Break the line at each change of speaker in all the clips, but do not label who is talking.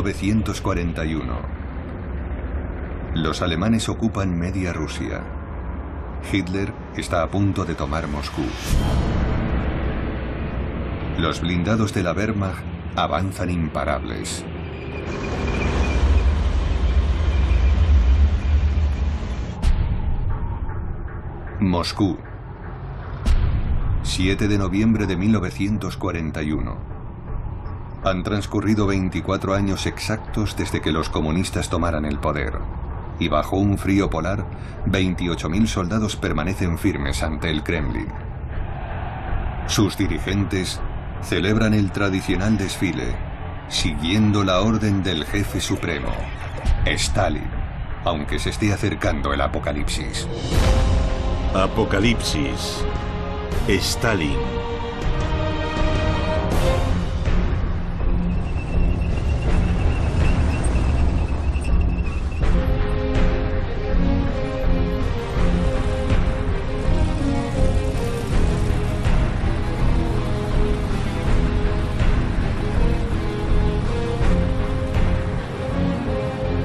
1941. Los alemanes ocupan media Rusia. Hitler está a punto de tomar Moscú. Los blindados de la Wehrmacht avanzan imparables. Moscú. 7 de noviembre de 1941. Han transcurrido 24 años exactos desde que los comunistas tomaran el poder. Y bajo un frío polar, 28.000 soldados permanecen firmes ante el Kremlin. Sus dirigentes celebran el tradicional desfile, siguiendo la orden del jefe supremo, Stalin, aunque se esté acercando el apocalipsis.
Apocalipsis. Stalin.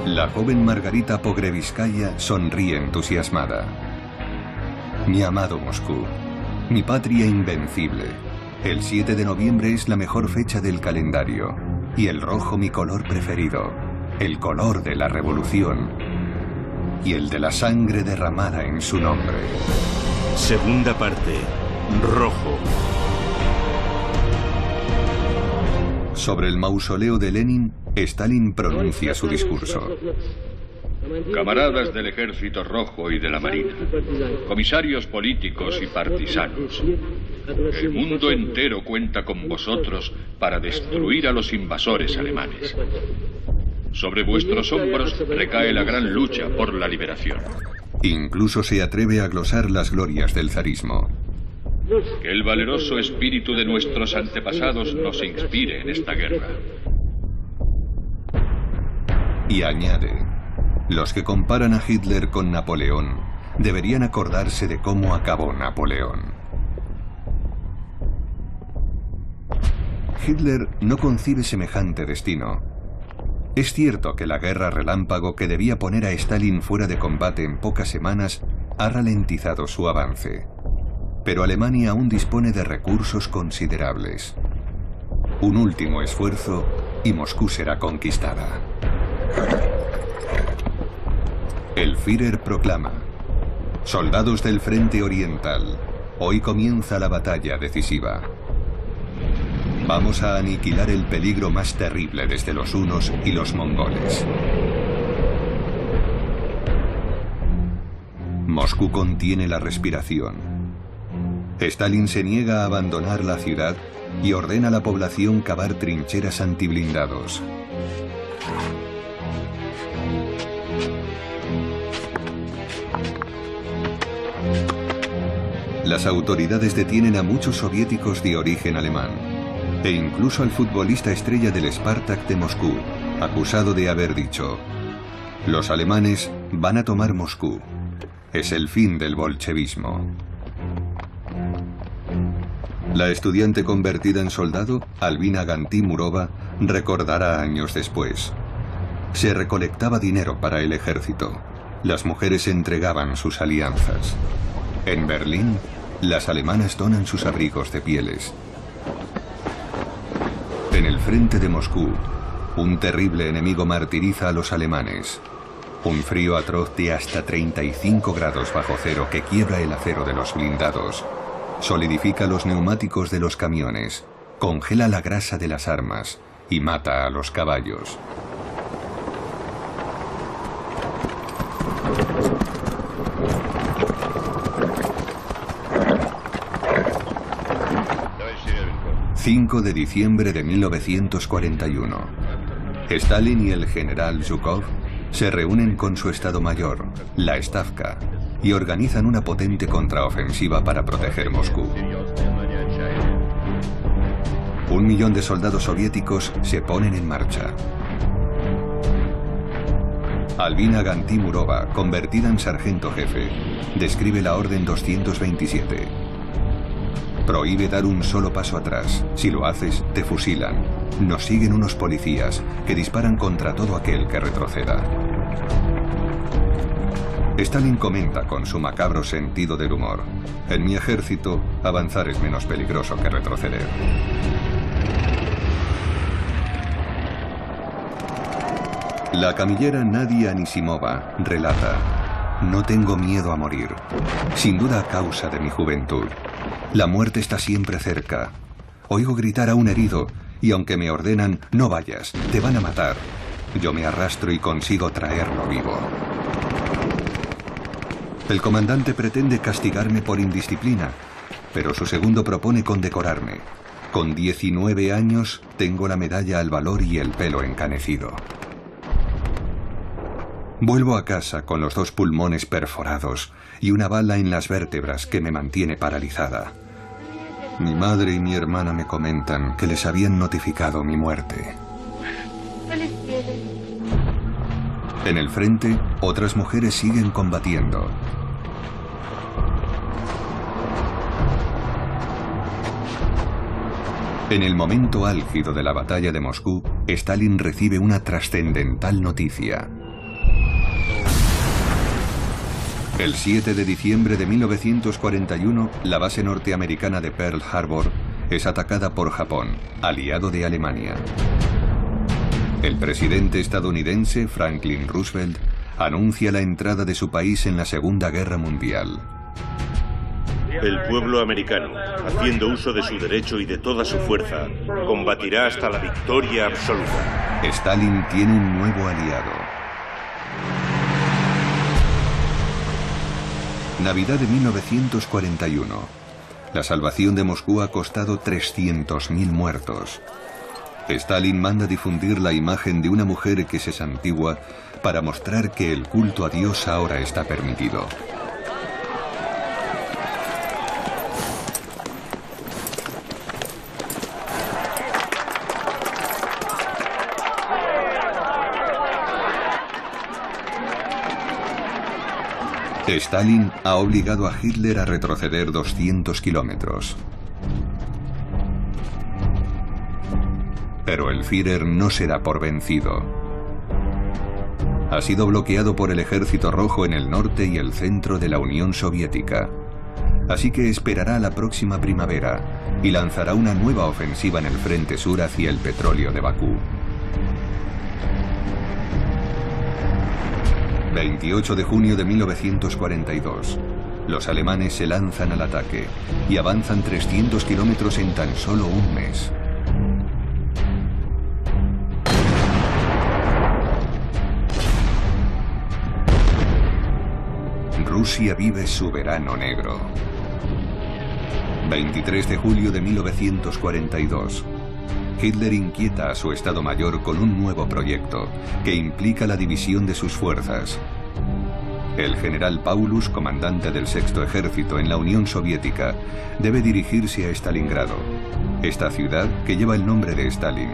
La joven Margarita Pogreviskaya sonríe entusiasmada. Mi amado Moscú, mi patria invencible. El 7 de noviembre es la mejor fecha del calendario. Y el rojo mi color preferido. El color de la revolución. Y el de la sangre derramada en su nombre.
Segunda parte. Rojo.
Sobre el mausoleo de Lenin, Stalin pronuncia su discurso.
Camaradas del Ejército Rojo y de la Marina, comisarios políticos y partisanos, el mundo entero cuenta con vosotros para destruir a los invasores alemanes. Sobre vuestros hombros recae la gran lucha por la liberación.
Incluso se atreve a glosar las glorias del zarismo.
Que el valeroso espíritu de nuestros antepasados nos inspire en esta guerra.
Y añade: los que comparan a Hitler con Napoleón deberían acordarse de cómo acabó Napoleón. Hitler no concibe semejante destino. Es cierto que la guerra relámpago que debía poner a Stalin fuera de combate en pocas semanas ha ralentizado su avance. Pero Alemania aún dispone de recursos considerables. Un último esfuerzo y Moscú será conquistada. El Führer proclama: soldados del Frente Oriental, hoy comienza la batalla decisiva. Vamos a aniquilar el peligro más terrible desde los hunos y los mongoles. Moscú contiene la respiración. Stalin se niega a abandonar la ciudad y ordena a la población cavar trincheras antiblindados. Las autoridades detienen a muchos soviéticos de origen alemán, e incluso al futbolista estrella del Spartak de Moscú, acusado de haber dicho: los alemanes van a tomar Moscú. Es el fin del bolchevismo. La estudiante convertida en soldado, Albina Gantimurova, recordará años después. Se recolectaba dinero para el ejército. Las mujeres entregaban sus alianzas. En Berlín, las alemanas donan sus abrigos de pieles. En el frente de Moscú, un terrible enemigo martiriza a los alemanes. Un frío atroz de hasta 35 grados bajo cero que quiebra el acero de los blindados. Solidifica los neumáticos de los camiones, congela la grasa de las armas y mata a los caballos. ...5 de diciembre de 1941... Stalin y el general Zhukov se reúnen con su Estado Mayor, la Stavka, y organizan una potente contraofensiva para proteger Moscú. 1 millón de soldados soviéticos se ponen en marcha. Albina Gantimurova, convertida en sargento jefe, describe la Orden 227. Prohíbe dar un solo paso atrás. Si lo haces, te fusilan. Nos siguen unos policías que disparan contra todo aquel que retroceda. Stalin comenta con su macabro sentido del humor: en mi ejército, avanzar es menos peligroso que retroceder. La camillera Nadia Anisimova relata: no tengo miedo a morir, sin duda a causa de mi juventud. La muerte está siempre cerca. Oigo gritar a un herido y aunque me ordenan, no vayas, te van a matar, yo me arrastro y consigo traerlo vivo. El comandante pretende castigarme por indisciplina, pero su segundo propone condecorarme. Con 19 años tengo la medalla al valor y el pelo encanecido. Vuelvo a casa con los 2 pulmones perforados y una bala en las vértebras que me mantiene paralizada. Mi madre y mi hermana me comentan que les habían notificado mi muerte. En el frente, otras mujeres siguen combatiendo. En el momento álgido de la batalla de Moscú, Stalin recibe una trascendental noticia. El 7 de diciembre de 1941, la base norteamericana de Pearl Harbor es atacada por Japón, aliado de Alemania. El presidente estadounidense Franklin Roosevelt anuncia la entrada de su país en la Segunda Guerra Mundial.
El pueblo americano, haciendo uso de su derecho y de toda su fuerza, combatirá hasta la victoria absoluta.
Stalin tiene un nuevo aliado. Navidad de 1941. La salvación de Moscú ha costado 300.000 muertos. Stalin manda difundir la imagen de una mujer que se santigua para mostrar que el culto a Dios ahora está permitido. Stalin ha obligado a Hitler a retroceder 200 kilómetros. Pero el Führer no se da por vencido. Ha sido bloqueado por el Ejército Rojo en el norte y el centro de la Unión Soviética. Así que esperará la próxima primavera y lanzará una nueva ofensiva en el frente sur hacia el petróleo de Bakú. 28 de junio de 1942. Los alemanes se lanzan al ataque y avanzan 300 kilómetros en tan solo un mes. Rusia vive su verano negro. 23 de julio de 1942. Hitler inquieta a su Estado Mayor con un nuevo proyecto que implica la división de sus fuerzas. El general Paulus, comandante del Sexto Ejército en la Unión Soviética, debe dirigirse a Stalingrado. Esta ciudad, que lleva el nombre de Stalin,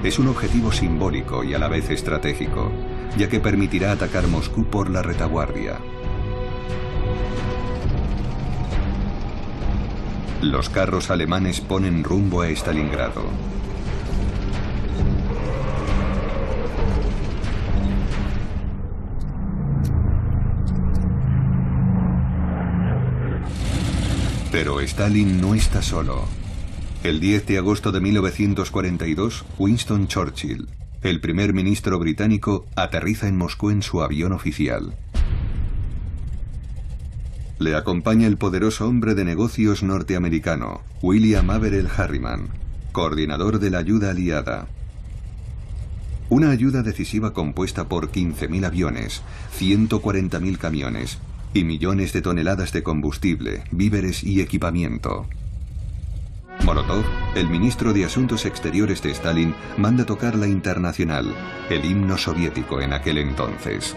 es un objetivo simbólico y a la vez estratégico, ya que permitirá atacar Moscú por la retaguardia. Los carros alemanes ponen rumbo a Stalingrado. Pero Stalin no está solo. El 10 de agosto de 1942, Winston Churchill, el primer ministro británico, aterriza en Moscú en su avión oficial. Le acompaña el poderoso hombre de negocios norteamericano, William Averell Harriman, coordinador de la ayuda aliada. Una ayuda decisiva compuesta por 15.000 aviones, 140.000 camiones y millones de toneladas de combustible, víveres y equipamiento. Molotov, el ministro de Asuntos Exteriores de Stalin, manda tocar la Internacional, el himno soviético en aquel entonces.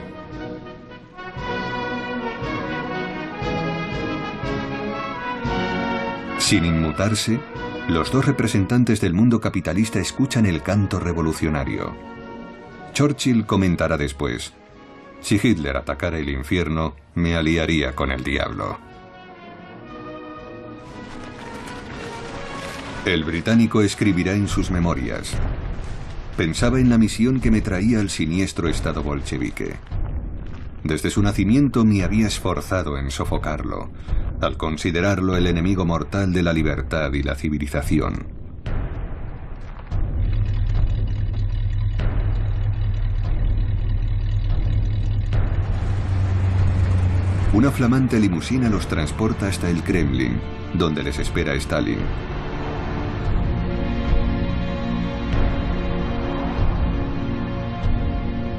Sin inmutarse, los dos representantes del mundo capitalista escuchan el canto revolucionario. Churchill comentará después: si Hitler atacara el infierno, me aliaría con el diablo. El británico escribirá en sus memorias: pensaba en la misión que me traía al siniestro Estado bolchevique. Desde su nacimiento me había esforzado en sofocarlo, al considerarlo el enemigo mortal de la libertad y la civilización. Una flamante limusina los transporta hasta el Kremlin, donde les espera Stalin.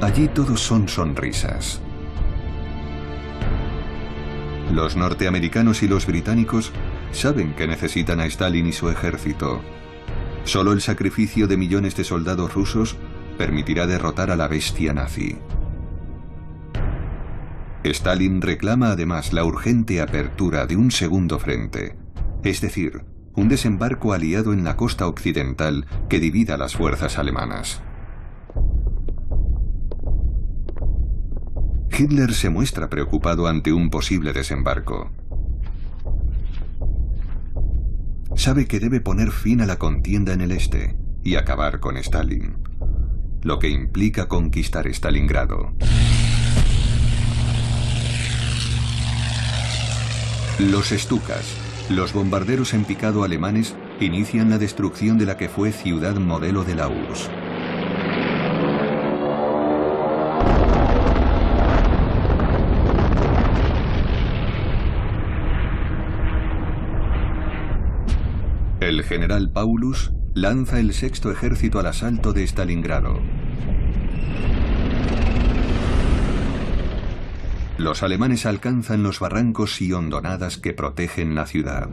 Allí todos son sonrisas. Los norteamericanos y los británicos saben que necesitan a Stalin y su ejército. Solo el sacrificio de millones de soldados rusos permitirá derrotar a la bestia nazi. Stalin reclama además la urgente apertura de un segundo frente, es decir, un desembarco aliado en la costa occidental que divida las fuerzas alemanas. Hitler se muestra preocupado ante un posible desembarco. Sabe que debe poner fin a la contienda en el este y acabar con Stalin, lo que implica conquistar Stalingrado. Los Stukas, los bombarderos en picado alemanes, inician la destrucción de la que fue ciudad modelo de la URSS. El general Paulus lanza el sexto ejército al asalto de Stalingrado. Los alemanes alcanzan los barrancos y hondonadas que protegen la ciudad.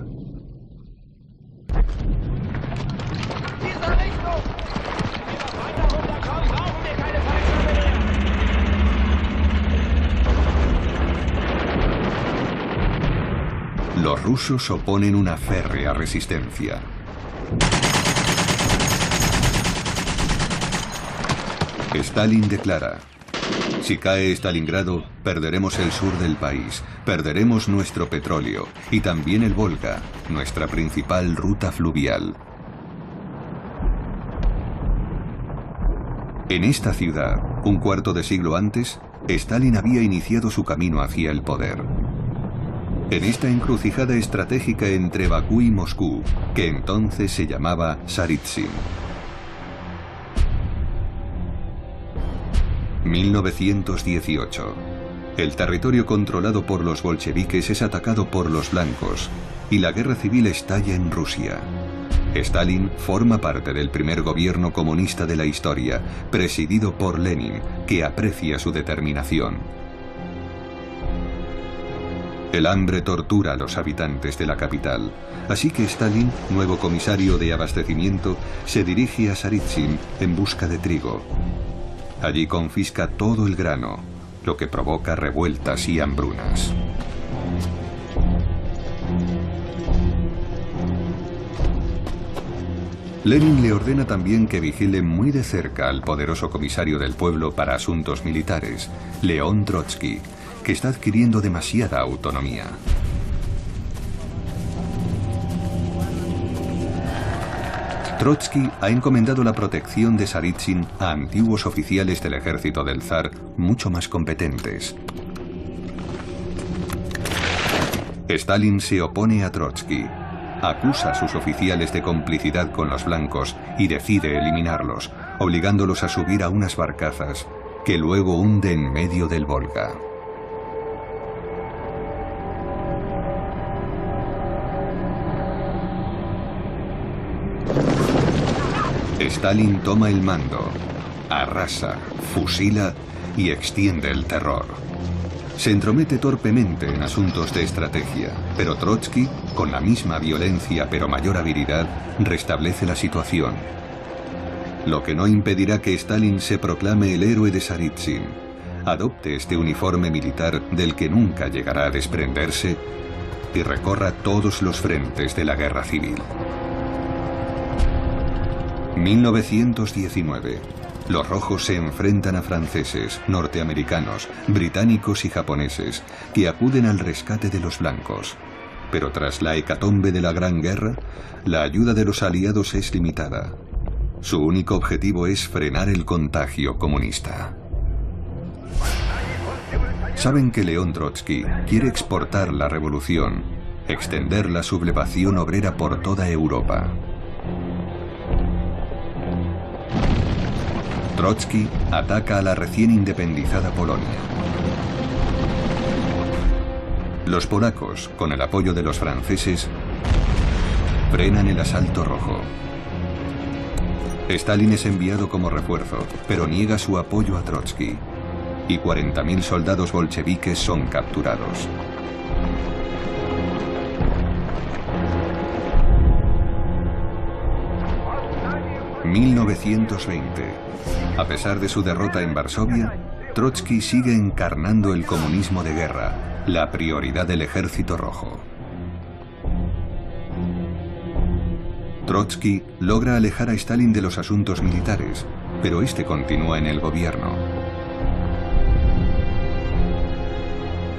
Los rusos oponen una férrea resistencia. Stalin declara: si cae Stalingrado, perderemos el sur del país, perderemos nuestro petróleo y también el Volga, nuestra principal ruta fluvial. En esta ciudad, un cuarto de siglo antes, Stalin había iniciado su camino hacia el poder. En esta encrucijada estratégica entre Bakú y Moscú, que entonces se llamaba Saritsyn. 1918. El territorio controlado por los bolcheviques es atacado por los blancos y la guerra civil estalla en Rusia. Stalin forma parte del primer gobierno comunista de la historia, presidido por Lenin, que aprecia su determinación. El hambre tortura a los habitantes de la capital, así que Stalin, nuevo comisario de abastecimiento, se dirige a Saritsyn en busca de trigo. Allí confisca todo el grano, lo que provoca revueltas y hambrunas. Lenin le ordena también que vigile muy de cerca al poderoso comisario del pueblo para asuntos militares, León Trotsky, que está adquiriendo demasiada autonomía. Trotsky ha encomendado la protección de Saritsyn a antiguos oficiales del ejército del zar mucho más competentes. Stalin se opone a Trotsky, acusa a sus oficiales de complicidad con los blancos y decide eliminarlos, obligándolos a subir a unas barcazas que luego hunde en medio del Volga. Stalin toma el mando, arrasa, fusila y extiende el terror. Se entromete torpemente en asuntos de estrategia, pero Trotsky, con la misma violencia pero mayor habilidad, restablece la situación. Lo que no impedirá que Stalin se proclame el héroe de Saritsyn, adopte este uniforme militar del que nunca llegará a desprenderse y recorra todos los frentes de la guerra civil. 1919. Los rojos se enfrentan a franceses, norteamericanos, británicos y japoneses, que acuden al rescate de los blancos. pero tras la hecatombe de la Gran Guerra, la ayuda de los aliados es limitada. Su único objetivo es frenar el contagio comunista. Saben que León Trotsky quiere exportar la revolución, extender la sublevación obrera por toda Europa. Trotsky ataca a la recién independizada Polonia. Los polacos, con el apoyo de los franceses, frenan el asalto rojo. Stalin es enviado como refuerzo, pero niega su apoyo a Trotsky, y 40.000 soldados bolcheviques son capturados. ...1920... A pesar de su derrota en Varsovia, Trotsky sigue encarnando el comunismo de guerra, la prioridad del Ejército Rojo. Trotsky logra alejar a Stalin de los asuntos militares, pero este continúa en el gobierno.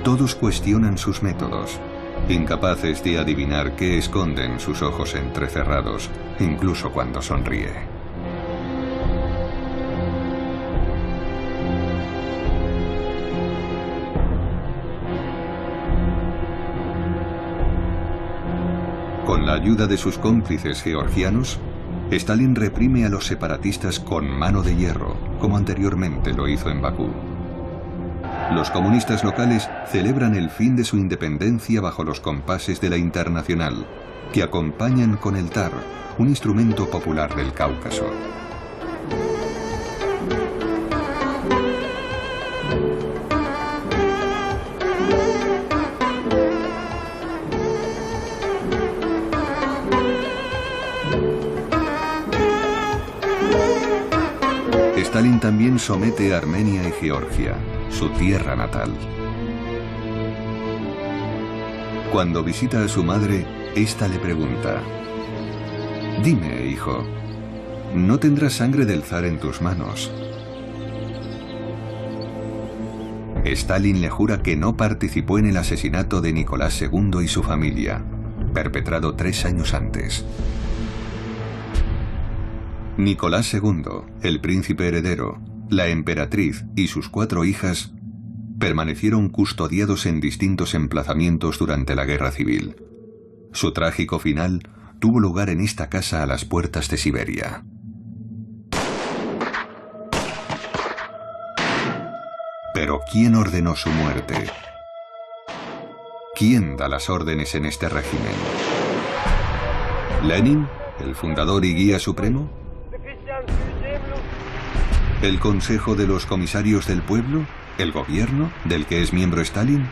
Todos cuestionan sus métodos, incapaces de adivinar qué esconden sus ojos entrecerrados, incluso cuando sonríe. Con la ayuda de sus cómplices georgianos, Stalin reprime a los separatistas con mano de hierro, como anteriormente lo hizo en Bakú. Los comunistas locales celebran el fin de su independencia bajo los compases de la Internacional, que acompañan con el tar, un instrumento popular del Cáucaso. Stalin también somete a Armenia y Georgia, su tierra natal. Cuando visita a su madre, ésta le pregunta: «Dime, hijo, ¿no tendrás sangre del zar en tus manos?» Stalin le jura que no participó en el asesinato de Nicolás II y su familia, perpetrado 3 años antes. Nicolás II, el príncipe heredero, la emperatriz y sus 4 hijas permanecieron custodiados en distintos emplazamientos durante la Guerra Civil. Su trágico final tuvo lugar en esta casa a las puertas de Siberia. Pero ¿quién ordenó su muerte? ¿Quién da las órdenes en este régimen? ¿Lenin, el fundador y guía supremo? ¿El Consejo de los Comisarios del Pueblo? ¿El gobierno, del que es miembro Stalin?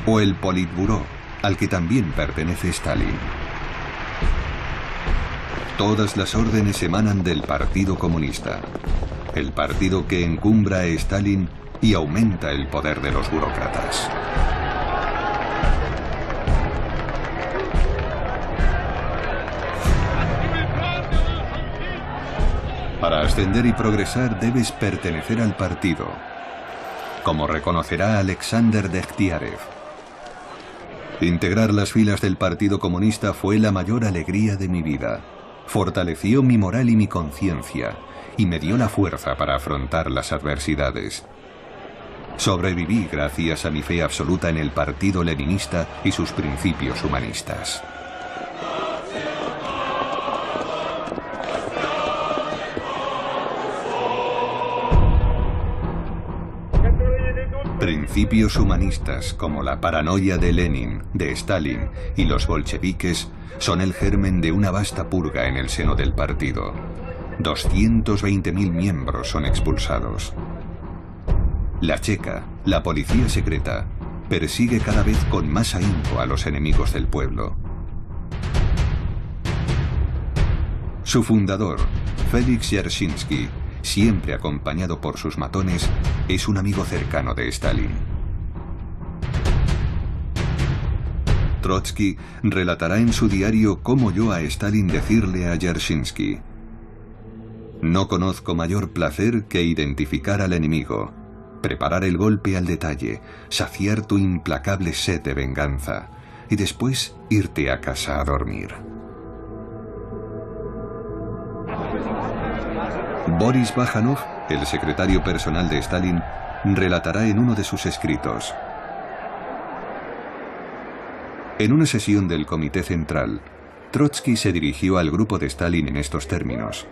¿O el Politburó, al que también pertenece Stalin? Todas las órdenes emanan del Partido Comunista, el partido que encumbra a Stalin y aumenta el poder de los burócratas. Para ascender y progresar debes pertenecer al partido, como reconocerá Alexander Dekhtiarev. Integrar las filas del Partido Comunista fue la mayor alegría de mi vida. Fortaleció mi moral y mi conciencia, y me dio la fuerza para afrontar las adversidades. Sobreviví gracias a mi fe absoluta en el Partido Leninista y sus principios humanistas. Principios humanistas como la paranoia de Lenin, de Stalin y los bolcheviques son el germen de una vasta purga en el seno del partido. 220.000 miembros son expulsados. La Checa, la policía secreta, persigue cada vez con más ahínco a los enemigos del pueblo. Su fundador, Félix Dzerzhinsky, siempre acompañado por sus matones, es un amigo cercano de Stalin. Trotsky relatará en su diario cómo oyó a Stalin decirle a Dzerzhinsky: «No conozco mayor placer que identificar al enemigo, preparar el golpe al detalle, saciar tu implacable sed de venganza, y después irte a casa a dormir. Boris Bajanov, el secretario personal de Stalin, relatará en uno de sus escritos: en una sesión del Comité Central, Trotsky se dirigió al grupo de Stalin en estos términos: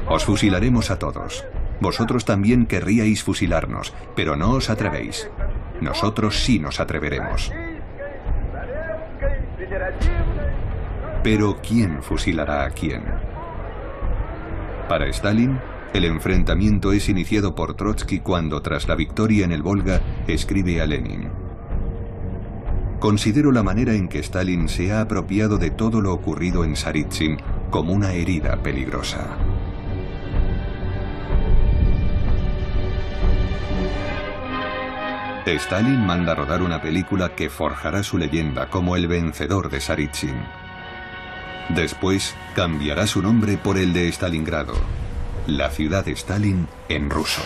os fusilaremos a todos. Vosotros también querríais fusilarnos, pero no os atrevéis. Nosotros sí nos atreveremos. Pero ¿quién fusilará a quién? Para Stalin, el enfrentamiento es iniciado por Trotsky cuando, tras la victoria en el Volga, escribe a Lenin: considero la manera en que Stalin se ha apropiado de todo lo ocurrido en Saritsyn como una herida peligrosa. Stalin manda rodar una película que forjará su leyenda como el vencedor de Saritsyn. Después cambiará su nombre por el de Stalingrado, la ciudad de Stalin en ruso.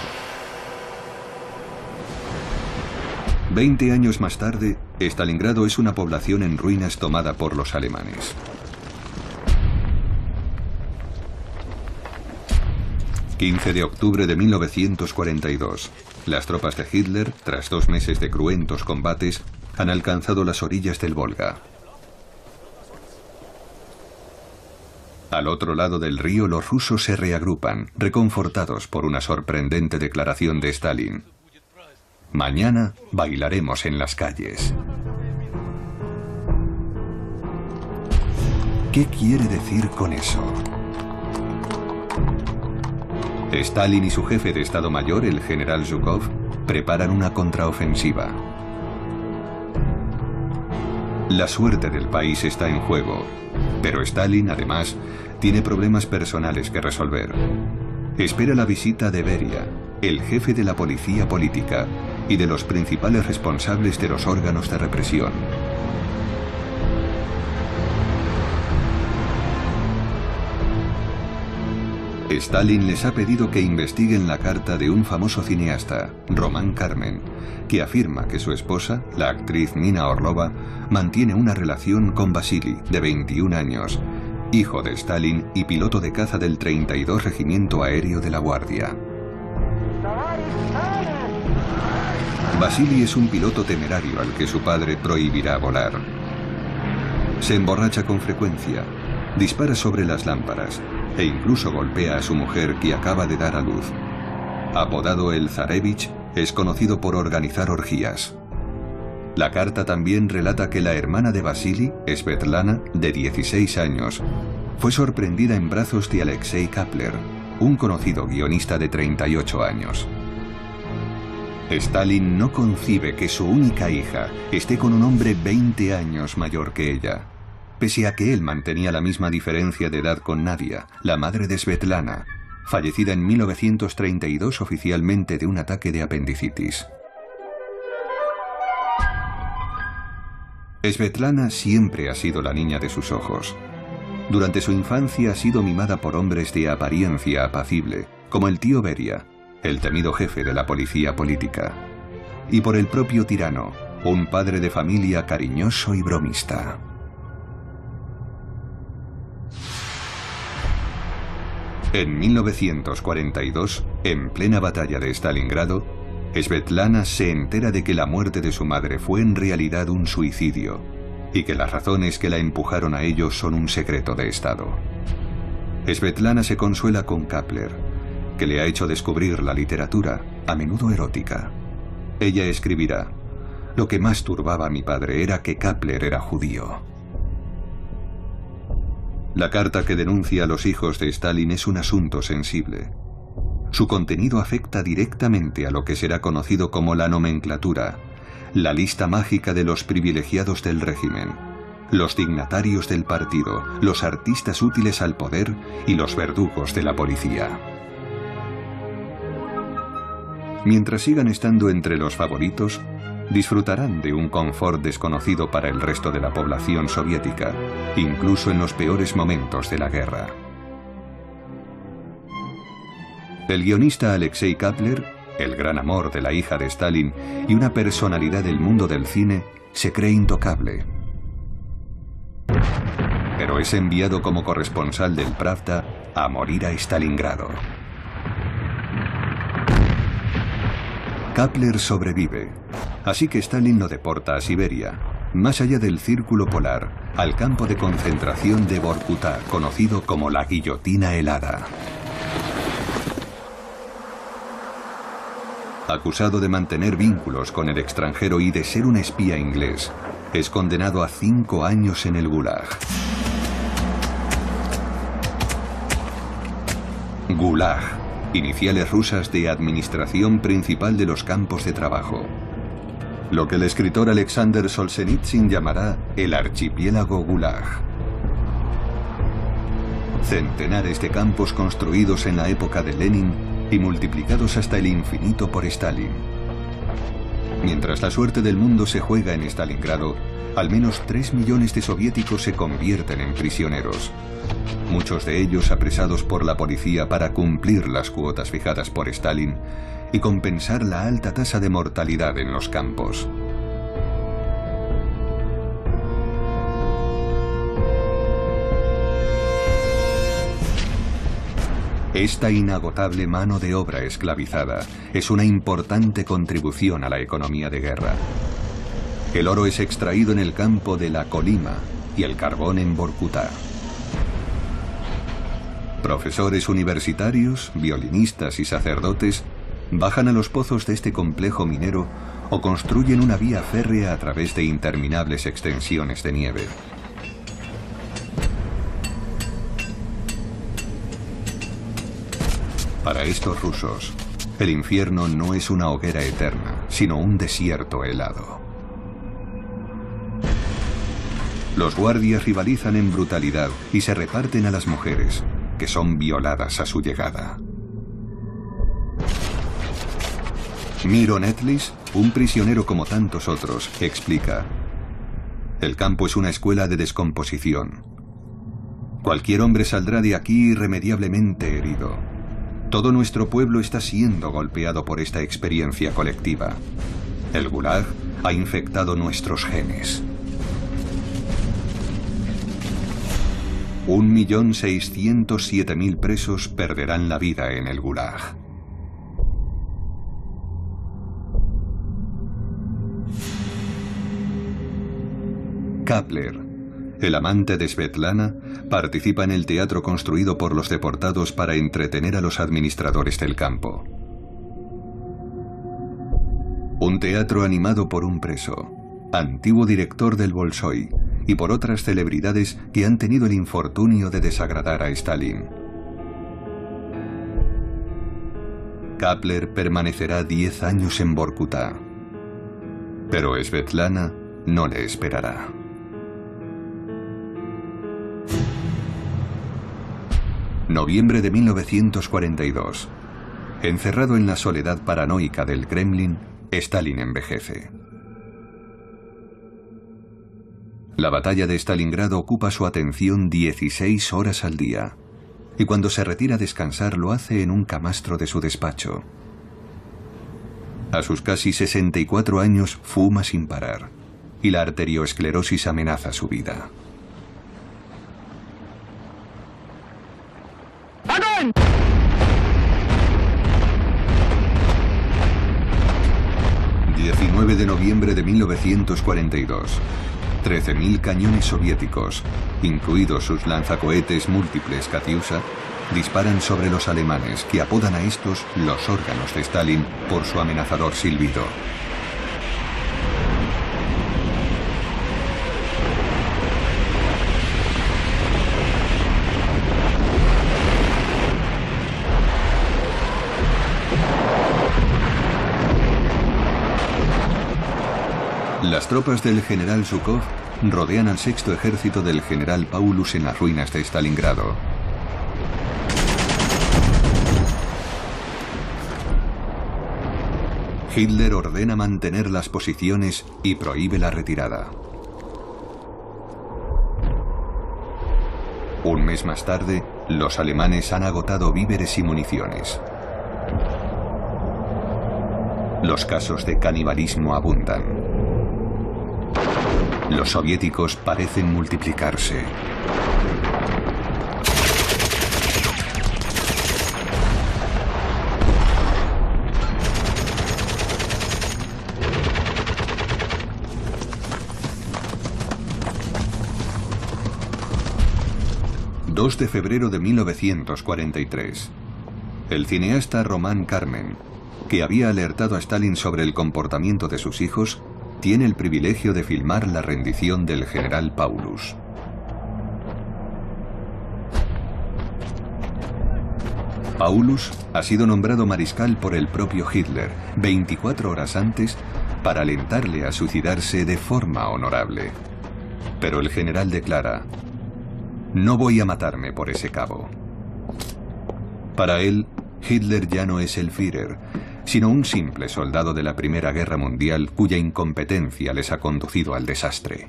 20 años más tarde, Stalingrado es una población en ruinas tomada por los alemanes. 15 de octubre de 1942. Las tropas de Hitler, tras 2 meses de cruentos combates, han alcanzado las orillas del Volga. Al otro lado del río, los rusos se reagrupan, reconfortados por una sorprendente declaración de Stalin: mañana bailaremos en las calles. ¿Qué quiere decir con eso? Stalin y su jefe de Estado Mayor, el general Zhukov, preparan una contraofensiva. La suerte del país está en juego, pero Stalin, además, tiene problemas personales que resolver. Espera la visita de Beria, el jefe de la policía política y de los principales responsables de los órganos de represión. Stalin les ha pedido que investiguen la carta de un famoso cineasta, Román Carmen, que afirma que su esposa, la actriz Nina Orlova, mantiene una relación con Vasily, de 21 años, hijo de Stalin y piloto de caza del 32 Regimiento Aéreo de la Guardia. Vasily es un piloto temerario al que su padre prohibirá volar. Se emborracha con frecuencia, dispara sobre las lámparas e incluso golpea a su mujer, que acaba de dar a luz. Apodado el Zarevich, es conocido por organizar orgías. La carta también relata que la hermana de Vasily, Svetlana, de 16 años, fue sorprendida en brazos de Alexei Kapler, un conocido guionista de 38 años. Stalin no concibe que su única hija esté con un hombre 20 años mayor que ella, pese a que él mantenía la misma diferencia de edad con Nadia, la madre de Svetlana, fallecida en 1932 oficialmente de un ataque de apendicitis. Svetlana siempre ha sido la niña de sus ojos. Durante su infancia ha sido mimada por hombres de apariencia apacible, como el tío Beria, el temido jefe de la policía política, y por el propio tirano, un padre de familia cariñoso y bromista. En 1942, en plena batalla de Stalingrado, Svetlana se entera de que la muerte de su madre fue en realidad un suicidio y que las razones que la empujaron a ello son un secreto de Estado. Svetlana se consuela con Kapler, que le ha hecho descubrir la literatura, a menudo erótica. Ella escribirá: lo que más turbaba a mi padre era que Kapler era judío. La carta que denuncia a los hijos de Stalin es un asunto sensible. Su contenido afecta directamente a lo que será conocido como la nomenclatura, la lista mágica de los privilegiados del régimen, los dignatarios del partido, los artistas útiles al poder y los verdugos de la policía. Mientras sigan estando entre los favoritos, disfrutarán de un confort desconocido para el resto de la población soviética, incluso en los peores momentos de la guerra. El guionista Alexei Kapler, el gran amor de la hija de Stalin y una personalidad del mundo del cine, se cree intocable. pero es enviado como corresponsal del Pravda a morir a Stalingrado. Kapler sobrevive, así que Stalin lo deporta a Siberia, más allá del círculo polar, al campo de concentración de Vorkuta, conocido como la guillotina helada. Acusado de mantener vínculos con el extranjero y de ser un espía inglés, es condenado a 5 años en el Gulag. Gulag, iniciales rusas de Administración Principal de los Campos de Trabajo. Lo que el escritor Alexander Solzhenitsyn llamará el archipiélago Gulag. Centenares de campos construidos en la época de Lenin y multiplicados hasta el infinito por Stalin. Mientras la suerte del mundo se juega en Stalingrado, al menos 3 millones de soviéticos se convierten en prisioneros. Muchos de ellos apresados por la policía para cumplir las cuotas fijadas por Stalin y compensar la alta tasa de mortalidad en los campos. Esta inagotable mano de obra esclavizada es una importante contribución a la economía de guerra. El oro es extraído en el campo de la Colima y el carbón en Vorkuta. Profesores universitarios, violinistas y sacerdotes bajan a los pozos de este complejo minero o construyen una vía férrea a través de interminables extensiones de nieve. Para estos rusos, el infierno no es una hoguera eterna, sino un desierto helado. Los guardias rivalizan en brutalidad y se reparten a las mujeres, que son violadas a su llegada. Miro Netlis, un prisionero como tantos otros, explica: el campo es una escuela de descomposición. Cualquier hombre saldrá de aquí irremediablemente herido. Todo nuestro pueblo está siendo golpeado por esta experiencia colectiva. El Gulag ha infectado nuestros genes. 1.607.000 presos perderán la vida en el Gulag. Kapler, el amante de Svetlana, participa en el teatro construido por los deportados para entretener a los administradores del campo. Un teatro animado por un preso, antiguo director del Bolshoi, y por otras celebridades que han tenido el infortunio de desagradar a Stalin. Kapler permanecerá 10 años en Vorkuta, pero Svetlana no le esperará. Noviembre de 1942. Encerrado en la soledad paranoica del Kremlin, Stalin envejece. La batalla de Stalingrado ocupa su atención 16 horas al día, y cuando se retira a descansar lo hace en un camastro de su despacho. A sus casi 64 años fuma sin parar, y la arterioesclerosis amenaza su vida. 19 de noviembre de 1942. 13.000 cañones soviéticos, incluidos sus lanzacohetes múltiples Katyusha, disparan sobre los alemanes, que apodan a estos los órganos de Stalin por su amenazador silbido. Las tropas del general Zhukov rodean al sexto ejército del general Paulus en las ruinas de Stalingrado. Hitler ordena mantener las posiciones y prohíbe la retirada. Un mes más tarde, los alemanes han agotado víveres y municiones. Los casos de canibalismo abundan. Los soviéticos parecen multiplicarse. ...2 de febrero de 1943... el cineasta Román Carmen, que había alertado a Stalin sobre el comportamiento de sus hijos, tiene el privilegio de filmar la rendición del general Paulus. Paulus ha sido nombrado mariscal por el propio Hitler 24 horas antes para alentarle a suicidarse de forma honorable. Pero el general declara: no voy a matarme por ese cabo. Para él, Hitler ya no es el Führer, sino un simple soldado de la Primera Guerra Mundial cuya incompetencia les ha conducido al desastre.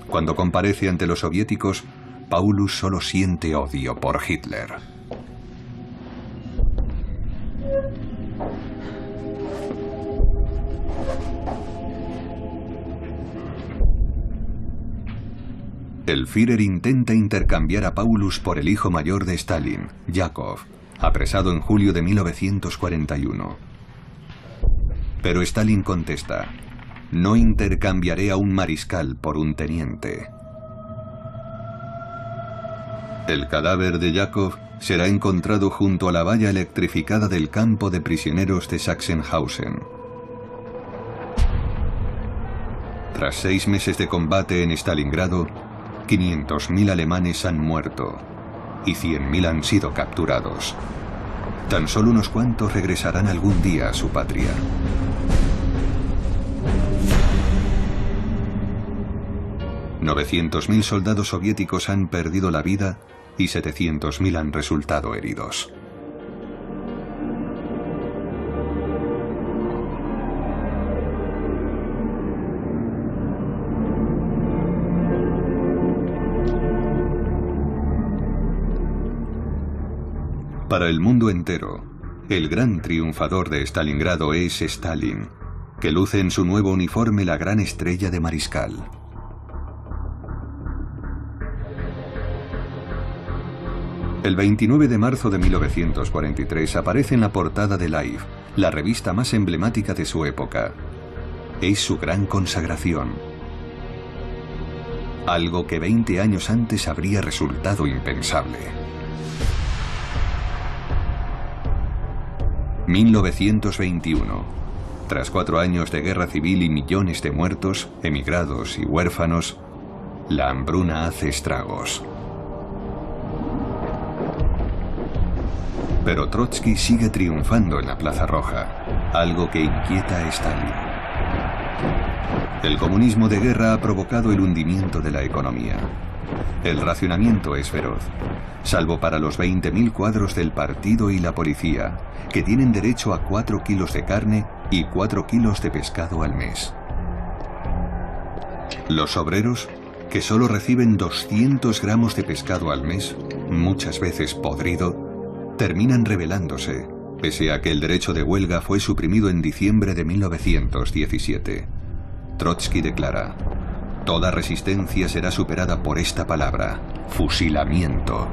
Cuando comparece ante los soviéticos, Paulus solo siente odio por Hitler. El Führer intenta intercambiar a Paulus por el hijo mayor de Stalin, Yakov, apresado en julio de 1941. Pero Stalin contesta: no intercambiaré a un mariscal por un teniente. El cadáver de Yakov será encontrado junto a la valla electrificada del campo de prisioneros de Sachsenhausen. Tras 6 meses de combate en Stalingrado, 500.000 alemanes han muerto y 100.000 han sido capturados. Tan solo unos cuantos regresarán algún día a su patria. $900.000 soldados soviéticos han perdido la vida y 700.000 han resultado heridos. Para el mundo entero, el gran triunfador de Stalingrado es Stalin, que luce en su nuevo uniforme la gran estrella de mariscal. El 29 de marzo de 1943 aparece en la portada de Life, la revista más emblemática de su época. Es su gran consagración. Algo que 20 años antes habría resultado impensable. 1921. Tras 4 años de guerra civil y millones de muertos, emigrados y huérfanos, la hambruna hace estragos. Pero Trotsky sigue triunfando en la Plaza Roja, algo que inquieta a Stalin. El comunismo de guerra ha provocado el hundimiento de la economía. El racionamiento es feroz, salvo para los 20.000 cuadros del partido y la policía, que tienen derecho a 4 kilos de carne y 4 kilos de pescado al mes. Los obreros, que solo reciben 200 gramos de pescado al mes, muchas veces podrido, terminan rebelándose, pese a que el derecho de huelga fue suprimido en diciembre de 1917. Trotsky declara: toda resistencia será superada por esta palabra: fusilamiento.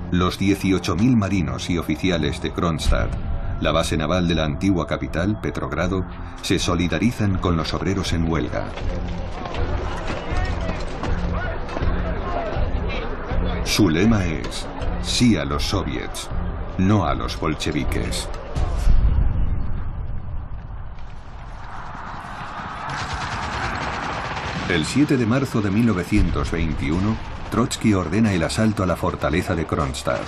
Los 18.000 marinos y oficiales de Kronstadt, la base naval de la antigua capital, Petrogrado, se solidarizan con los obreros en huelga. Su lema es: sí a los soviets, no a los bolcheviques. El 7 de marzo de 1921, Trotsky ordena el asalto a la fortaleza de Kronstadt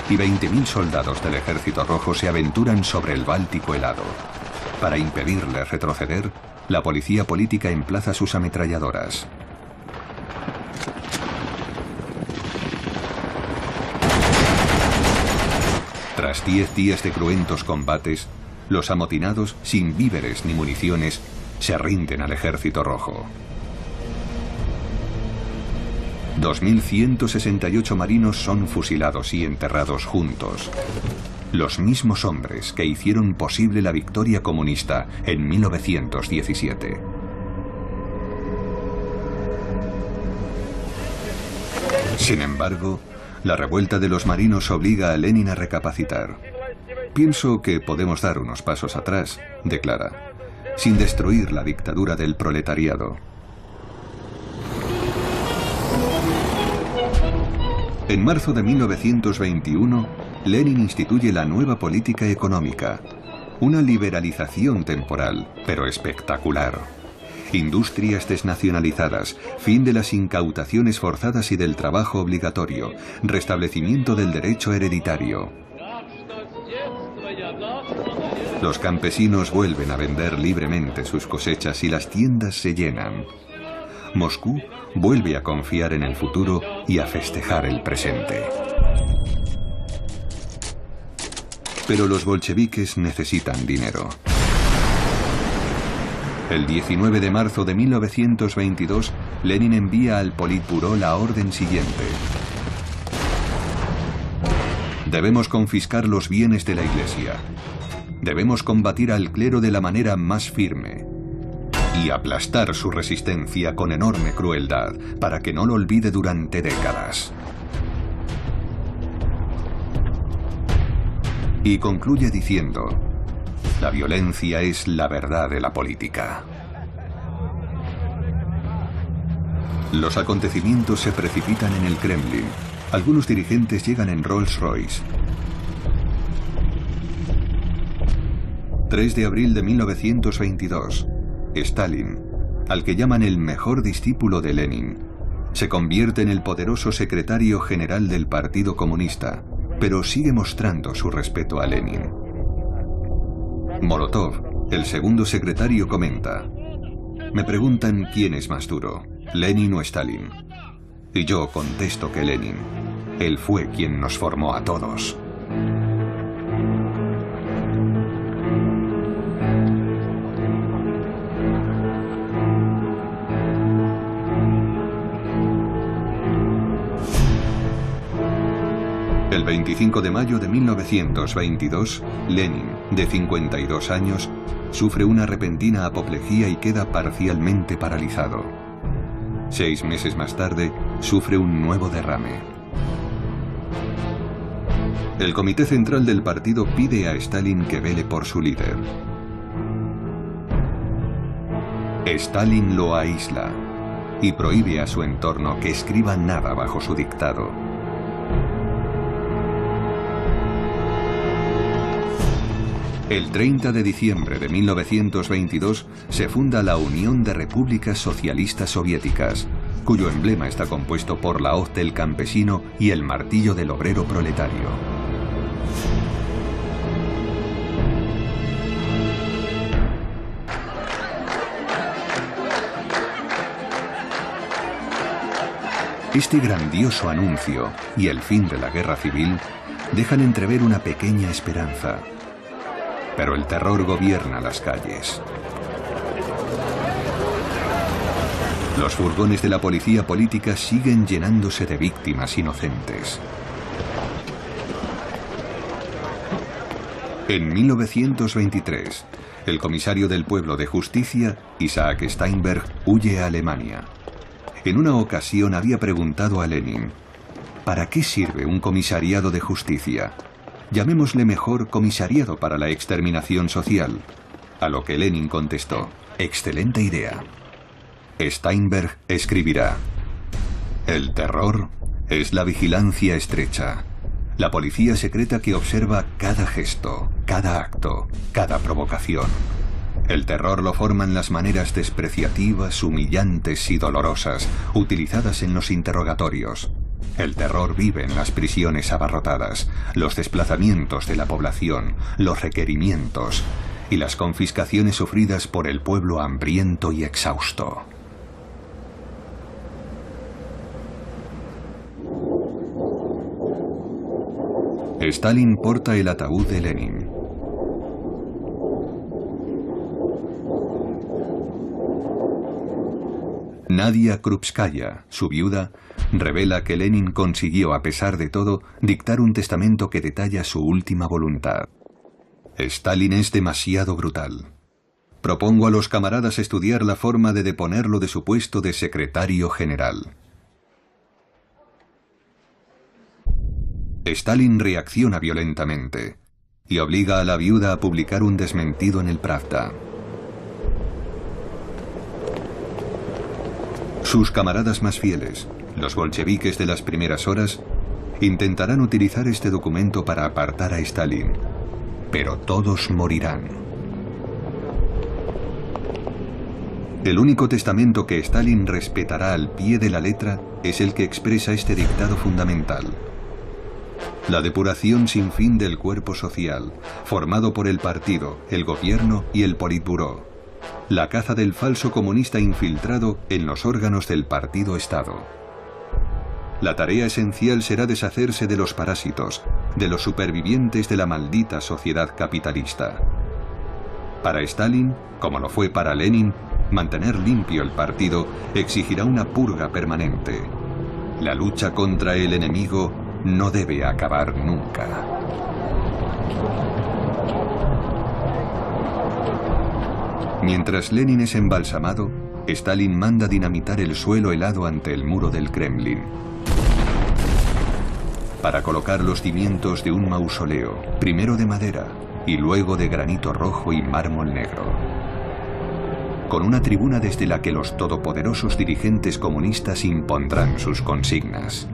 y 20.000 soldados del Ejército Rojo se aventuran sobre el Báltico helado. Para impedirles retroceder, la policía política emplaza sus ametralladoras. Tras 10 días de cruentos combates, los amotinados, sin víveres ni municiones, se rinden al Ejército Rojo. 2.168 marinos son fusilados y enterrados juntos. Los mismos hombres que hicieron posible la victoria comunista en 1917. Sin embargo, la revuelta de los marinos obliga a Lenin a recapacitar. Pienso que podemos dar unos pasos atrás, declara, sin destruir la dictadura del proletariado. En marzo de 1921, Lenin instituye la nueva política económica, una liberalización temporal, pero espectacular. Industrias desnacionalizadas, fin de las incautaciones forzadas y del trabajo obligatorio, restablecimiento del derecho hereditario. Los campesinos vuelven a vender libremente sus cosechas y las tiendas se llenan. Moscú vuelve a confiar en el futuro y a festejar el presente. Pero los bolcheviques necesitan dinero. El 19 de marzo de 1922, Lenin envía al Politburó la orden siguiente. Debemos confiscar los bienes de la Iglesia. Debemos combatir al clero de la manera más firme y aplastar su resistencia con enorme crueldad para que no lo olvide durante décadas. Y concluye diciendo: la violencia es la verdad de la política. Los acontecimientos se precipitan en el Kremlin. Algunos dirigentes llegan en Rolls-Royce. 3 de abril de 1922. Stalin, al que llaman el mejor discípulo de Lenin, se convierte en el poderoso secretario general del Partido Comunista, pero sigue mostrando su respeto a Lenin. Molotov, el segundo secretario, comenta: me preguntan quién es más duro, Lenin o Stalin. Y yo contesto que Lenin. Él fue quien nos formó a todos. El 25 de mayo de 1922, Lenin, de 52 años, sufre una repentina apoplejía y queda parcialmente paralizado. 6 meses más tarde, sufre un nuevo derrame. El Comité Central del partido pide a Stalin que vele por su líder. Stalin lo aísla y prohíbe a su entorno que escriba nada bajo su dictado. El 30 de diciembre de 1922 se funda la Unión de Repúblicas Socialistas Soviéticas, cuyo emblema está compuesto por la hoz del campesino y el martillo del obrero proletario. Este grandioso anuncio y el fin de la guerra civil dejan entrever una pequeña esperanza. Pero el terror gobierna las calles. Los furgones de la policía política siguen llenándose de víctimas inocentes. En 1923, el comisario del pueblo de justicia, Isaac Steinberg, huye a Alemania. En una ocasión había preguntado a Lenin: ¿para qué sirve un comisariado de justicia? Llamémosle mejor comisariado para la exterminación social. A lo que Lenin contestó: excelente idea. Steinberg escribirá: el terror es la vigilancia estrecha, la policía secreta que observa cada gesto, cada acto, cada provocación. El terror lo forman las maneras despreciativas, humillantes y dolorosas utilizadas en los interrogatorios. El terror vive en las prisiones abarrotadas, los desplazamientos de la población, los requerimientos y las confiscaciones sufridas por el pueblo hambriento y exhausto. Stalin porta el ataúd de Lenin. Nadia Krupskaya, su viuda, revela que Lenin consiguió, a pesar de todo, dictar un testamento que detalla su última voluntad. Stalin es demasiado brutal. Propongo a los camaradas estudiar la forma de deponerlo de su puesto de secretario general. Stalin reacciona violentamente y obliga a la viuda a publicar un desmentido en el Pravda. Sus camaradas más fieles, los bolcheviques de las primeras horas, intentarán utilizar este documento para apartar a Stalin, pero todos morirán. El único testamento que Stalin respetará al pie de la letra es el que expresa este dictado fundamental: la depuración sin fin del cuerpo social, formado por el partido, el gobierno y el Politburó. La caza del falso comunista infiltrado en los órganos del partido-Estado. La tarea esencial será deshacerse de los parásitos, de los supervivientes de la maldita sociedad capitalista. Para Stalin, como lo fue para Lenin, mantener limpio el partido exigirá una purga permanente. La lucha contra el enemigo no debe acabar nunca. Mientras Lenin es embalsamado, Stalin manda dinamitar el suelo helado ante el muro del Kremlin para colocar los cimientos de un mausoleo, primero de madera y luego de granito rojo y mármol negro, con una tribuna desde la que los todopoderosos dirigentes comunistas impondrán sus consignas.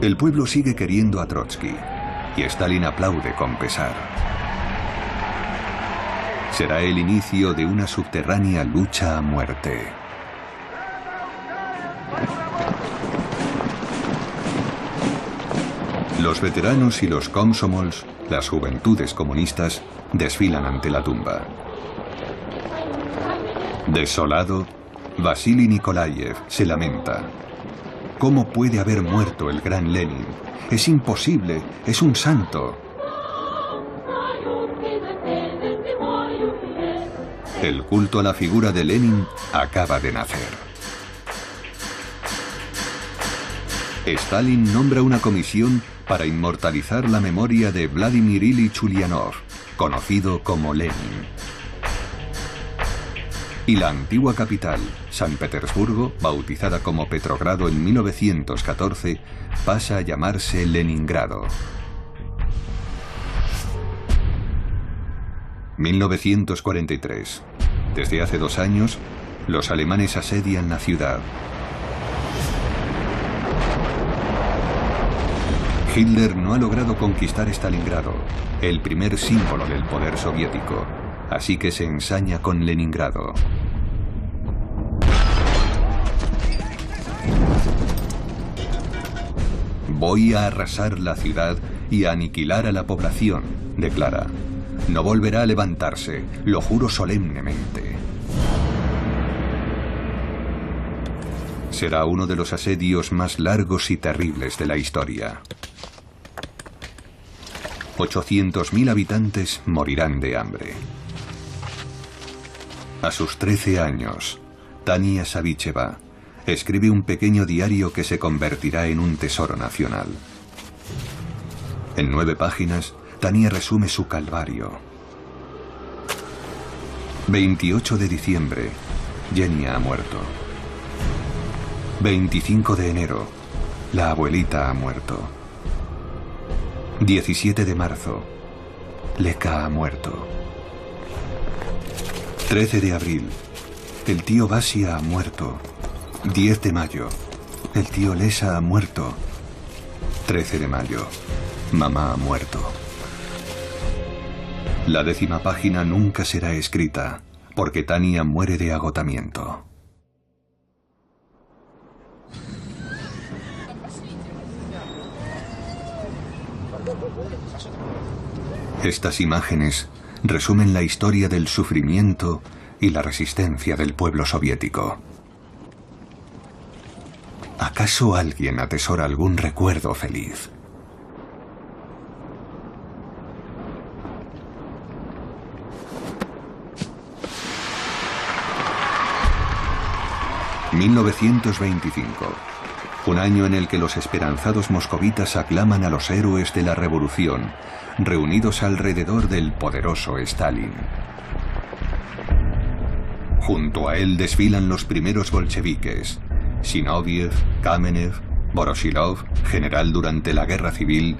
El pueblo sigue queriendo a Trotsky y Stalin aplaude con pesar. Será el inicio de una subterránea lucha a muerte. Los veteranos y los komsomols, las juventudes comunistas, desfilan ante la tumba. Desolado, Vasily Nikolaev se lamenta. ¿Cómo puede haber muerto el gran Lenin? Es imposible, es un santo. El culto a la figura de Lenin acaba de nacer. Stalin nombra una comisión para inmortalizar la memoria de Vladimir Ilich Ulyanov, conocido como Lenin. Y la antigua capital, San Petersburgo, bautizada como Petrogrado en 1914, pasa a llamarse Leningrado. 1943. Desde hace 2 años, los alemanes asedian la ciudad. Hitler no ha logrado conquistar Stalingrado, el primer símbolo del poder soviético, así que se ensaña con Leningrado. Voy a arrasar la ciudad y a aniquilar a la población, declara. No volverá a levantarse, lo juro solemnemente. Será uno de los asedios más largos y terribles de la historia. 800.000 habitantes morirán de hambre. A sus 13 años, Tania Savicheva escribe un pequeño diario que se convertirá en un tesoro nacional. En 9 páginas, Tania resume su calvario. 28 de diciembre, Yenia ha muerto. 25 de enero, la abuelita ha muerto. 17 de marzo, Leka ha muerto. 13 de abril, el tío Basia ha muerto. 10 de mayo, el tío Lesa ha muerto. 13 de mayo, mamá ha muerto. La 10ª página nunca será escrita, porque Tania muere de agotamiento. Estas imágenes resumen la historia del sufrimiento y la resistencia del pueblo soviético. ¿Acaso alguien atesora algún recuerdo feliz? ...1925... un año en el que los esperanzados moscovitas aclaman a los héroes de la revolución, reunidos alrededor del poderoso Stalin. Junto a él desfilan los primeros bolcheviques: Zinoviev, Kamenev, Voroshilov, general durante la guerra civil,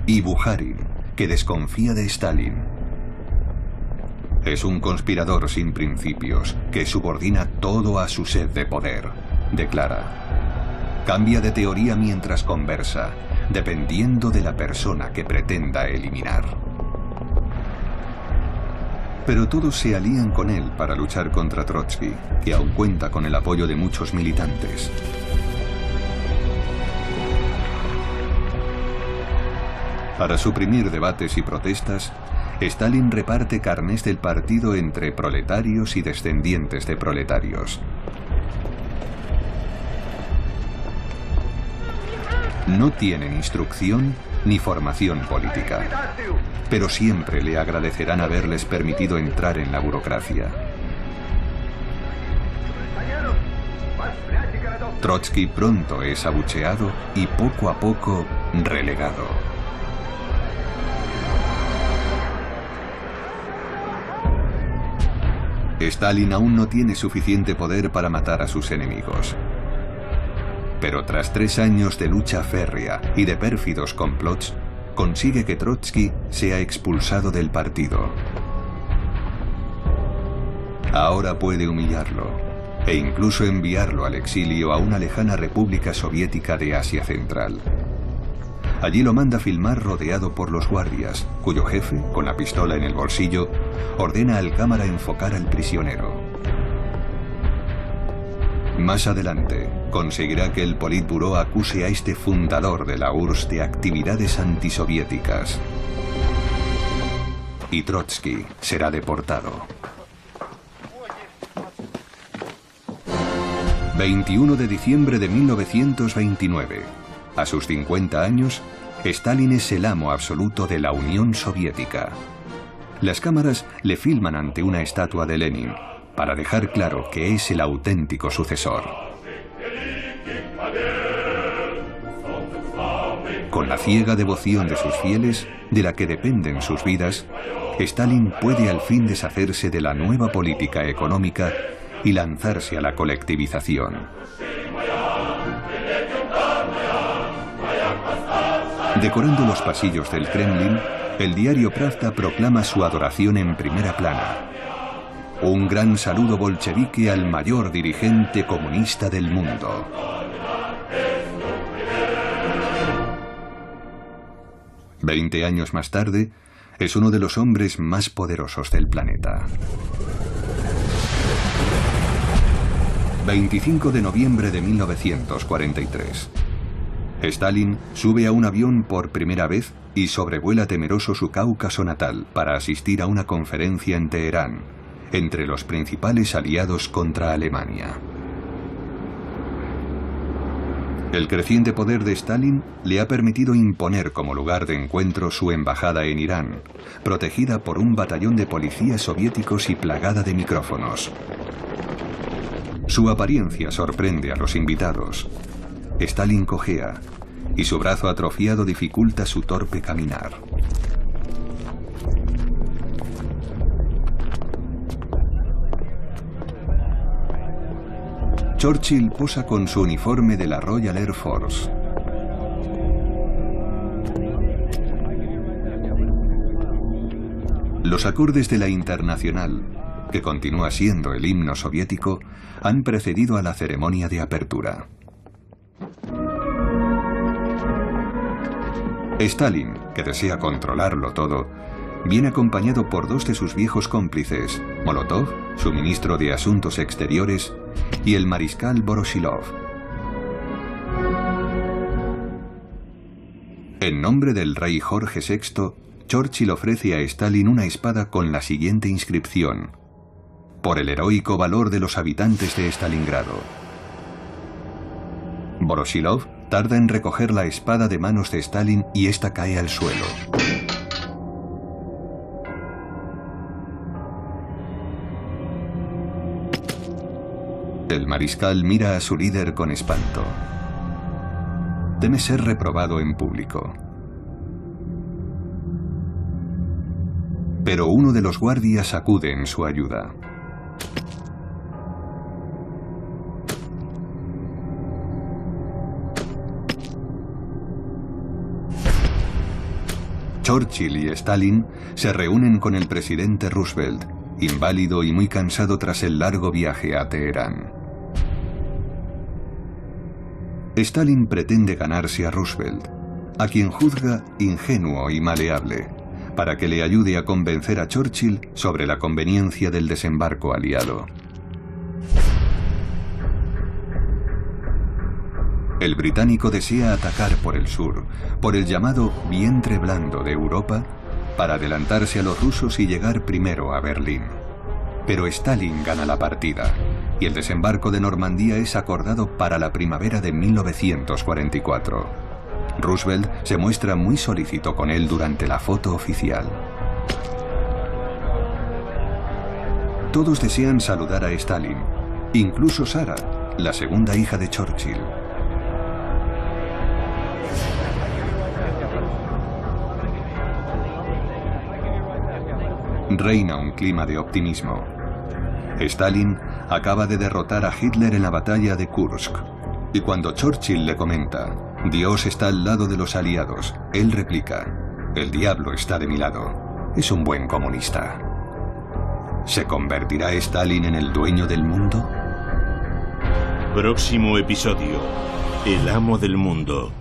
y Bukharin, que desconfía de Stalin. Es un conspirador sin principios, que subordina todo a su sed de poder, declara. Cambia de teoría mientras conversa, dependiendo de la persona que pretenda eliminar. Pero todos se alían con él para luchar contra Trotsky, que aún cuenta con el apoyo de muchos militantes. Para suprimir debates y protestas, Stalin reparte carnés del partido entre proletarios y descendientes de proletarios. No tienen instrucción ni formación política, pero siempre le agradecerán haberles permitido entrar en la burocracia. Trotsky pronto es abucheado y poco a poco relegado. Stalin aún no tiene suficiente poder para matar a sus enemigos. Pero tras 3 años de lucha férrea y de pérfidos complots, consigue que Trotsky sea expulsado del partido. Ahora puede humillarlo e incluso enviarlo al exilio a una lejana república soviética de Asia Central. Allí lo manda filmar rodeado por los guardias, cuyo jefe, con la pistola en el bolsillo, ordena al cámara enfocar al prisionero. Más adelante, conseguirá que el Politburó acuse a este fundador de la URSS de actividades antisoviéticas. Y Trotsky será deportado. 21 de diciembre de 1929. A sus 50 años, Stalin es el amo absoluto de la Unión Soviética. Las cámaras le filman ante una estatua de Lenin, para dejar claro que es el auténtico sucesor. Con la ciega devoción de sus fieles, de la que dependen sus vidas, Stalin puede al fin deshacerse de la nueva política económica y lanzarse a la colectivización. Decorando los pasillos del Kremlin, el diario Pravda proclama su adoración en primera plana. Un gran saludo bolchevique al mayor dirigente comunista del mundo. Veinte años más tarde, es uno de los hombres más poderosos del planeta. 25 de noviembre de 1943. Stalin sube a un avión por primera vez y sobrevuela temeroso su Cáucaso natal para asistir a una conferencia en Teherán, entre los principales aliados contra Alemania. El creciente poder de Stalin le ha permitido imponer como lugar de encuentro su embajada en Irán, protegida por un batallón de policías soviéticos y plagada de micrófonos. Su apariencia sorprende a los invitados. Stalin cojea y su brazo atrofiado dificulta su torpe caminar. Churchill posa con su uniforme de la Royal Air Force. Los acordes de la Internacional, que continúa siendo el himno soviético, han precedido a la ceremonia de apertura. Stalin, que desea controlarlo todo, viene acompañado por 2 de sus viejos cómplices, Molotov, su ministro de Asuntos Exteriores, y el mariscal Voroshilov. En nombre del rey Jorge VI, Churchill ofrece a Stalin una espada con la siguiente inscripción: por el heroico valor de los habitantes de Stalingrado. Voroshilov tarda en recoger la espada de manos de Stalin y ésta cae al suelo. El mariscal mira a su líder con espanto. Teme ser reprobado en público. Pero uno de los guardias acude en su ayuda. Churchill y Stalin se reúnen con el presidente Roosevelt, inválido y muy cansado tras el largo viaje a Teherán. Stalin pretende ganarse a Roosevelt, a quien juzga ingenuo y maleable, para que le ayude a convencer a Churchill sobre la conveniencia del desembarco aliado. El británico desea atacar por el sur, por el llamado vientre blando de Europa, para adelantarse a los rusos y llegar primero a Berlín. Pero Stalin gana la partida, y el desembarco de Normandía es acordado para la primavera de 1944. Roosevelt se muestra muy solícito con él durante la foto oficial. Todos desean saludar a Stalin, incluso Sarah, la segunda hija de Churchill. Reina un clima de optimismo. Stalin acaba de derrotar a Hitler en la batalla de Kursk, y cuando Churchill le comenta: Dios está al lado de los aliados, él replica: el diablo está de mi lado. Es un buen comunista. ¿Se convertirá Stalin en el dueño del mundo?
Próximo episodio: El amo del mundo.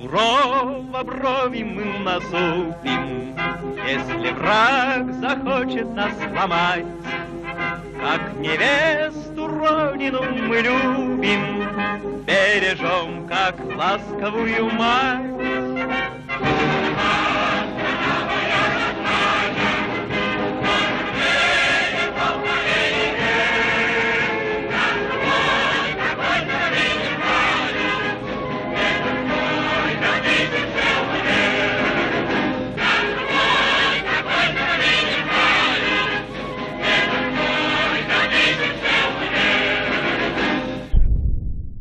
Сурово брови мы насупим, если враг захочет нас сломать. Как невесту родину мы любим, бережем, как ласковую мать.